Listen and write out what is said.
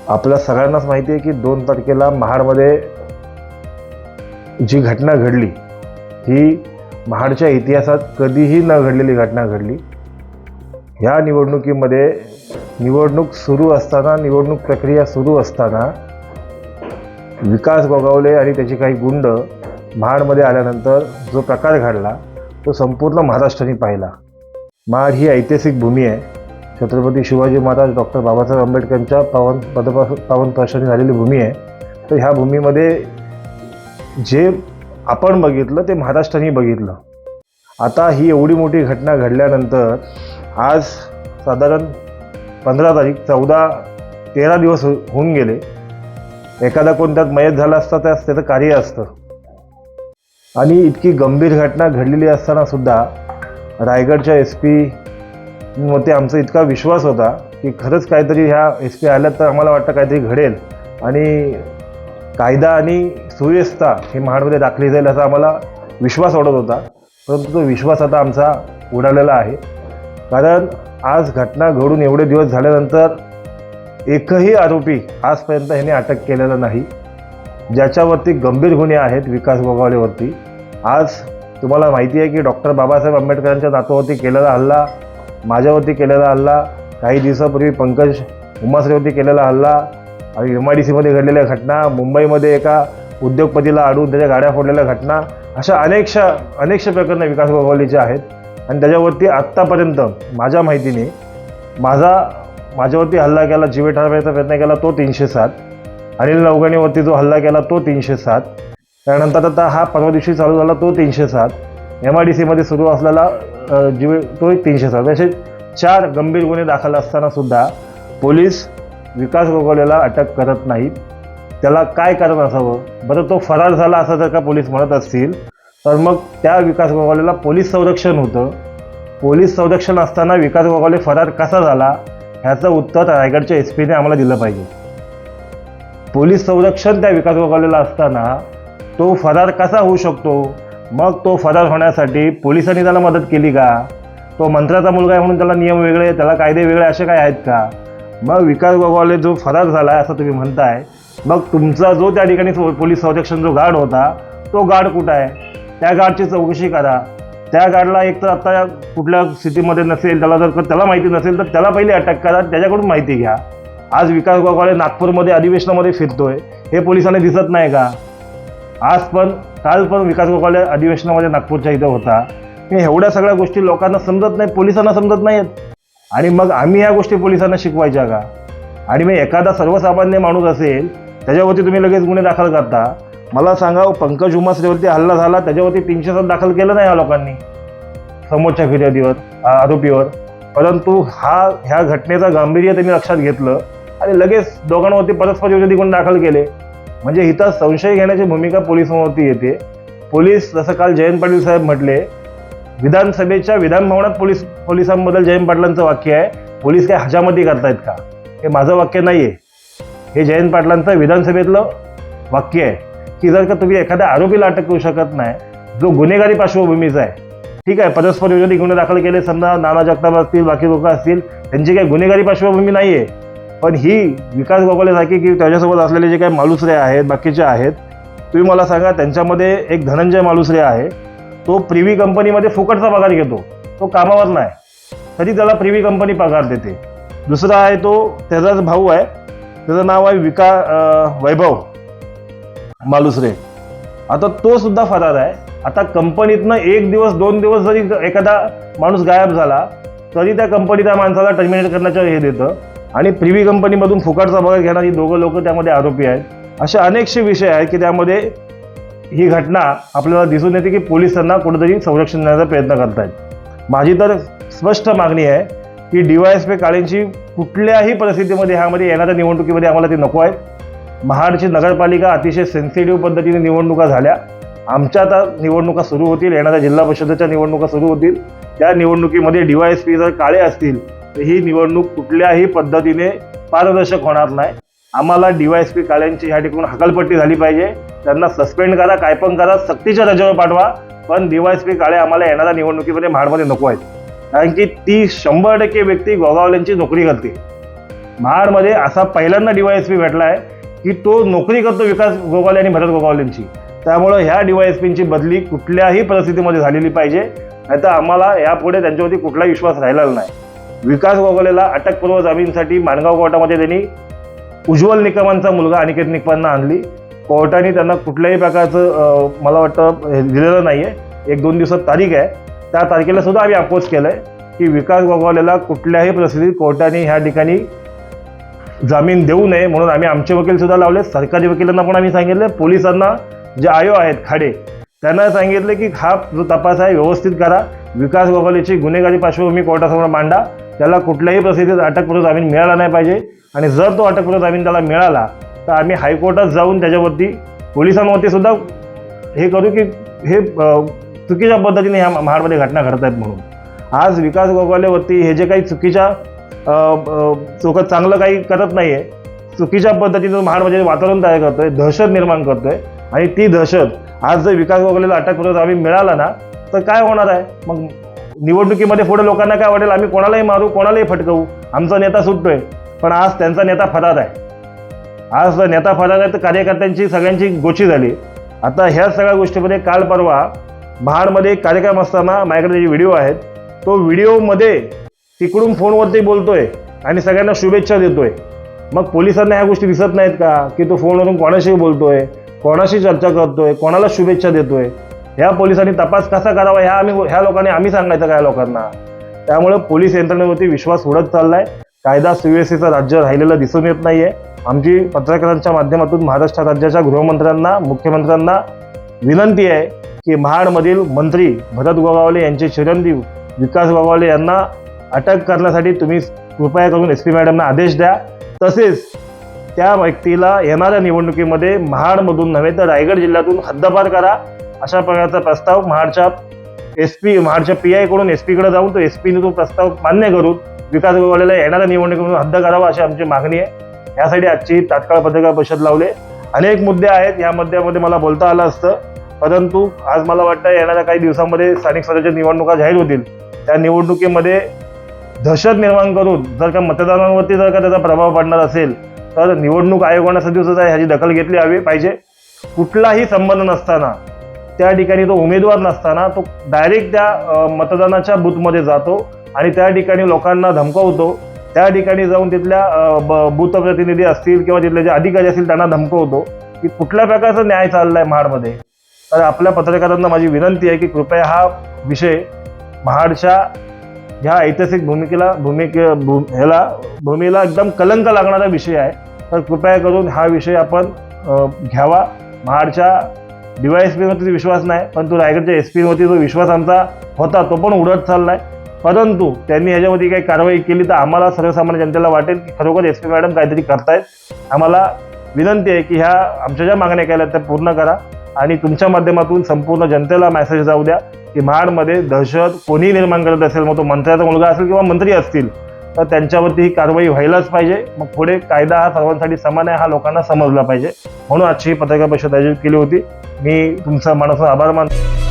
आपल्या सगळ्यांनाच माहिती आहे की 2 तारखेला महाडमध्ये जी घटना घडली ही महाडच्या इतिहासात कधीही न घडलेली घटना घडली। ह्या निवडणुकीमध्ये निवडणूक सुरू असताना, निवडणूक प्रक्रिया सुरू असताना विकास गोगावले आणि त्याची काही गुंड महाडमध्ये आल्यानंतर जो प्रकार घडला तो संपूर्ण महाराष्ट्राने पाहिला। महाड ही ऐतिहासिक भूमी आहे, छत्रपती शिवाजी महाराज डॉक्टर बाबासाहेब आंबेडकरांच्या पावन स्पर्शाने झालेली भूमी आहे। तर ह्या भूमीमध्ये जे आपण बघितलं ते महाराष्ट्राने बघितलं। आता ही एवढी मोठी घटना घडल्यानंतर आज साधारण 15 तारीख 13 दिवस होऊन गेले। एखादा कोण त्यात मयत झाला असता त्याचं कार्य असतं आणि इतकी गंभीर घटना घडलेली असताना सुद्धा रायगडच्या SP मध्ये आमचा इतका विश्वास होता की खरंच काहीतरी ह्या SP आल्यात तर आम्हाला वाटतं काहीतरी घडेल आणि कायदा आणि सुव्यवस्था ही महाडमध्ये दाखली जाईल असा आम्हाला विश्वास वाटत होता। परंतु तो विश्वास आता आमचा उडालेला आहे, कारण आज घटना घडून एवढे दिवस झाल्यानंतर एकही आरोपी आजपर्यंत ह्याने अटक केलेला नाही, ज्याच्यावरती गंभीर गुन्हे आहेत विकास गोगावलेवरती। आज तुम्हाला माहिती आहे की डॉक्टर बाबासाहेब आंबेडकरांच्या नातवावरती केलेला हल्ला, माझ्यावरती केलेला हल्ला, काही दिवसापूर्वी पंकज उमासरेवरती केलेला हल्ला आणि MIDCमध्ये घडलेल्या घटना, मुंबईमध्ये एका उद्योगपतीला अडवून त्याच्या गाड्या फोडलेल्या घटना, अशा अनेकशा प्रकरणं विकास गोगावलेचे आहेत। आणि त्याच्यावरती आत्तापर्यंत माझ्या माहितीने माझ्यावरती हल्ला केला, जीवे ठार प्रयत्न केला तो 307, अनिल नवगणेवरती जो हल्ला केला तो 307, त्यानंतर आता हा परवा दिवशी चालू झाला तो 307, MIDCमध्ये सुरू असलेला तो 307, असे 4 गंभीर गुन्हे दाखल असताना सुद्धा पोलीस विकास गोगावलेला अटक करत नाहीत। त्याला काय कारण असावं? बरं, तो फरार झाला असं जर का पोलीस म्हणत असतील तर मग त्या विकास गोगावलेला पोलीस संरक्षण होतं। पोलीस संरक्षण असताना विकास गोगावले फरार कसा झाला ह्याचं उत्तर रायगडच्या SPने आम्हाला दिलं पाहिजे। पोलीस संरक्षण त्या विकास गोगावलेला असताना तो फरार कसा होऊ शकतो? मग तो फरार होण्यासाठी पोलिसांनी त्याला मदत केली का? तो मंत्र्याचा मुलगा आहे म्हणून त्याला नियम वेगळे, त्याला कायदे वेगळे असे काय आहेत का? मग विकास गोगावले जो फरार झाला असं तुम्ही म्हणताय, मग तुमचा जो त्या ठिकाणी पोलीस संरक्षण जो गार्ड होता तो गार्ड कुठं आहे? त्या गार्डची चौकशी करा। त्या गार्डला एक तर आता कुठल्या स्थितीमध्ये नसेल, त्याला माहिती नसेल तर त्याला पहिले अटक करा, त्याच्याकडून माहिती घ्या। आज विकास गोगावले नागपूरमध्ये अधिवेशनामध्ये फिरतोय, हे पोलिसांना दिसत नाही का? काल पण विकास गोगावले अधिवेशनामध्ये नागपूरच्या इथं होता। हे एवढ्या सगळ्या गोष्टी लोकांना समजत नाही, पोलिसांना समजत नाहीत आणि मग आम्ही ह्या गोष्टी पोलिसांना शिकवायच्या का? आणि मग एखादा सर्वसामान्य माणूस असेल त्याच्यावरती तुम्ही लगेच गुन्हे दाखल करता। मला सांगा, पंकज उमासरेवरती हल्ला झाला त्याच्यावरती 307 दाखल केलं नाही या लोकांनी समोरच्या फिर्यादीवर, आरोपीवर, परंतु ह्या घटनेचा गांभीर्य त्यांनी लक्षात घेतलं आणि लगेच दोघांवरती परस्पर विरोधी गुन्हे दाखल केले। म्हणजे इथं संशय घेण्याची भूमिका पोलिसांवरती येते। पोलीस, जसं काल जयंत पाटील साहेब म्हटले, विधानसभेच्या विधानभवनात पोलिसांबद्दल जयंत पाटलांचं वाक्य आहे, पोलीस काय हजामती करतायत का? हे माझं वाक्य नाही आहे, हे जयंत पाटलांचं विधानसभेतलं वाक्य आहे की जर का तुम्ही एखाद्या आरोपीला अटक करू शकत नाही जो गुन्हेगारी पार्श्वभूमीचा आहे, ठीक आहे, परस्पर विरोधी गुन्हे दाखल केले, समजा नाना जगताप असतील, बाकी लोक असतील, त्यांची काही गुन्हेगारी पार्श्वभूमी नाही आहे, पण ही विकास गोगावलेसारखी की त्याच्यासोबत असलेले जे काही मालुसरे आहेत, बाकीचे आहेत, तुम्ही मला सांगा, त्यांच्यामध्ये एक धनंजय मालुसरे आहे, तो प्रिव्ही कंपनीमध्ये फुकटचा पगार घेतो, तो कामावर नाही तरी त्याला प्रिव्ही कंपनी पगार देते। दुसरा आहे तो त्याचाच भाऊ आहे, त्याचं नाव आहे वैभव मालुसरे, आता तो सुद्धा फरार आहे। आता कंपनीतनं 1 दिवस 2 दिवस जरी एखादा माणूस गायब झाला तरी त्या कंपनी त्या माणसाला टर्मिनेट करण्याचं हे देतं आणि प्रिव्ही कंपनीमधून फुकटचा पगार घेणारी 2 लोक त्यामध्ये आरोपी आहेत। असे अनेकसे विषय आहेत की त्यामध्ये ही घटना आपल्याला दिसून येते की पोलिसांना कुठेतरी संरक्षण देण्याचा प्रयत्न करतायत। माझी तर स्पष्ट मागणी आहे की DYSP काळेंची कुठल्याही परिस्थितीमध्ये ह्यामध्ये येणाऱ्या निवडणुकीमध्ये आम्हाला ते नको आहेत। महाडची नगरपालिका अतिशय सेन्सिटिव्ह पद्धतीने निवडणुका झाल्या, आमच्या आता निवडणुका सुरू होतील, येणाऱ्या जिल्हा परिषदेच्या निवडणुका सुरू होतील, त्या निवडणुकीमध्ये DYSP जर काळे असतील तर ही निवडणूक कुठल्याही पद्धतीने पारदर्शक होणार नाही। आम्हाला DYSP काळ्यांची ह्या ठिकाणी हकालपट्टी झाली पाहिजे, त्यांना सस्पेंड करा, काय पण करा, सक्तीच्या रजेवर पाठवा, पण DYSP काळे आम्हाला येणाऱ्या निवडणुकीमध्ये महाडमध्ये नको आहेत, कारण की ती 100% व्यक्ती गोगावलेंची नोकरी करते। महाडमध्ये असा पहिल्यांदा DYSP भेटला आहे की तो नोकरी करतो विकास गोगावले आणि भरत गोगावलेंची. त्यामुळं ह्या DYSPंची बदली कुठल्याही परिस्थितीमध्ये झालेली पाहिजे, नाहीतर आम्हाला यापुढे त्यांच्यावरती कुठलाही विश्वास राहिलेला नाही. विकास गोगावलेला अटकपूर्व जामीनसाठी माणगाव कोर्टामध्ये त्यांनी उज्ज्वल निकमांचा मुलगा अनिकेत निकमांना आणली. कोर्टाने त्यांना कुठल्याही प्रकारचं मला वाटतं दिलेलं नाही आहे. 1-2 दिवसात तारीख आहे, त्या तारखेला सुद्धा आम्ही अपोज केलं आहे की विकास गोगावलेला कुठल्याही परिस्थितीत कोर्टाने ह्या ठिकाणी जामीन देऊ नये. म्हणून आम्ही आमचे वकील सुद्धा लावले, सरकारी वकिलांना पण आम्ही सांगितले, पोलिसांना जे आयो आहेत खाडे त्यांना सांगितले की हा जो तपास आहे व्यवस्थित करा, विकास गोगावलेची गुन्हेगारी पार्श्वभूमी कोर्टासमोर मांडा, त्याला कुठल्याही परिस्थितीत अटकपूर्व जामीन मिळाला नाही पाहिजे. आणि जर तो अटकपूर्व जामीन त्याला मिळाला तर आम्ही हायकोर्टात जाऊन त्याच्यावरती पोलिसांवरती सुद्धा हे करू की हे चुकीच्या पद्धतीने ह्या महाडमध्ये घटना घडत आहेत. म्हणून आज विकास गोगावलेवरती हे जे काही चुकीच्या चांगलं काही करत नाही आहे, चुकीच्या पद्धतीनं महाडमध्ये वातावरण तयार करतोय, दहशत निर्माण करतोय. आणि ती दहशत आज जर विकास गोगावलेला अटकपूर्व जामीन मिळाला ना तर काय होणार आहे? मग निवडणुकीमध्ये पुढे लोकांना काय वाटेल, आम्ही कोणालाही मारू, कोणालाही फटकवू, आमचा नेता सुटतोय. पण आज त्यांचा नेता फरार आहे. आज नेता फरार आहे तर कार्यकर्त्यांची सगळ्यांची गोची झाली. आता ह्या सगळ्या गोष्टीमध्ये काल परवा महाडमध्ये एक कार्यक्रम असताना माझ्याकडे जे व्हिडिओ आहेत, तो व्हिडिओमध्ये तिकडून फोनवरती बोलतोय आणि सगळ्यांना शुभेच्छा देतोय. मग पोलिसांना ह्या गोष्टी दिसत नाहीत का की तो फोनवरून कोणाशी बोलतोय, कोणाशी चर्चा करतोय, कोणाला शुभेच्छा देतोय? ह्या पोलिसांनी तपास कसा करावा ह्या लोकांनी आम्ही सांगायचं काय लोकांना? त्यामुळे पोलीस यंत्रणेवरती विश्वास उडत चाललाय. कायदा सुव्यवस्थेचं राज्य राहिलेलं दिसून येत नाहीये. आमची पत्रकारांच्या माध्यमातून महाराष्ट्र राज्याच्या गृहमंत्र्यांना, मुख्यमंत्र्यांना विनंती आहे की महाडमधील मंत्री भरत गोगावले यांचे चिरंजीव विकास गोगावले यांना अटक करण्यासाठी तुम्ही कृपया करून SP मॅडमना आदेश द्या. तसेच त्या व्यक्तीला येणाऱ्या निवडणुकीमध्ये महाडमधून नव्हे तर रायगड जिल्ह्यातून हद्दपार करा, अशा प्रकारचा प्रस्ताव महाडच्या PI कडून SP कडे जाऊन तो SP ने तो प्रस्ताव मान्य करून विकास गोगावलेला येणाऱ्या निवडणुकीमधून हद्द करावा अशी आमची मागणी आहे. यासाठी आजची तात्काळ पत्रकार परिषद लावले. अनेक मुद्दे आहेत, या मुद्द्यामध्ये मला बोलता आलं असतं, परंतु आज मला वाटतं येणाऱ्या काही दिवसांमध्ये स्थानिक स्वराज्य निवडणुका जाहीर होतील. त्या निवडणुकीमध्ये दहशत निर्माण करून जर का मतदारांवरती जर का त्याचा प्रभाव पडणार असेल तर निवडणूक आयोगाने सुद्धा ह्याची दखल घेतली हवी पाहिजे. कुठलाही संबंध नसताना, त्या ठिकाणी तो उमेदवार नसताना तो डायरेक्ट त्या मतदानाच्या बूथमध्ये जातो आणि त्या ठिकाणी लोकांना धमकवतो. त्या ठिकाणी जाऊन तिथल्या बूथ प्रतिनिधी असतील किंवा तिथले जे अधिकारी असतील त्यांना धमकवतो की कुठल्या प्रकारचा न्याय चाललाय महाडमध्ये. तर आपल्या पत्रकारांना माझी विनंती आहे की कृपया हा विषय महाडच्या ह्या ऐतिहासिक भूमीला एकदम कलंक लागणारा विषय आहे, तर कृपया करून हा विषय आपण घ्यावा. महाडच्या DYSP वरती विश्वास नाही, पण तो रायगडच्या SP वरती जो विश्वास आमचा होता तो पण उडत चाललाय. परंतु त्यांनी ह्याच्यामध्ये काही कारवाई केली तर आम्हाला सर्वसामान्य जनतेला वाटेल की खरोखर SP मॅडम काहीतरी करतायत. आम्हाला विनंती आहे की ह्या आमच्या ज्या मागण्या केल्या त्या पूर्ण करा आणि तुमच्या माध्यमातून संपूर्ण जनतेला मेसेज जाऊ द्या की महाडमध्ये दहशत कोणी निर्माण करत असेल, मग तो मंत्र्याचा मुलगा असेल किंवा मंत्री असतील, तर त्यांच्यावरती ही कारवाई व्हायलाच पाहिजे. मग पुढे कायदा हा सर्वांसाठी समान आहे हा लोकांना समजला पाहिजे. म्हणून आजची पत्रकार परिषद आयोजित केली होती. मी तुमचा मनापासून आभार मानतो.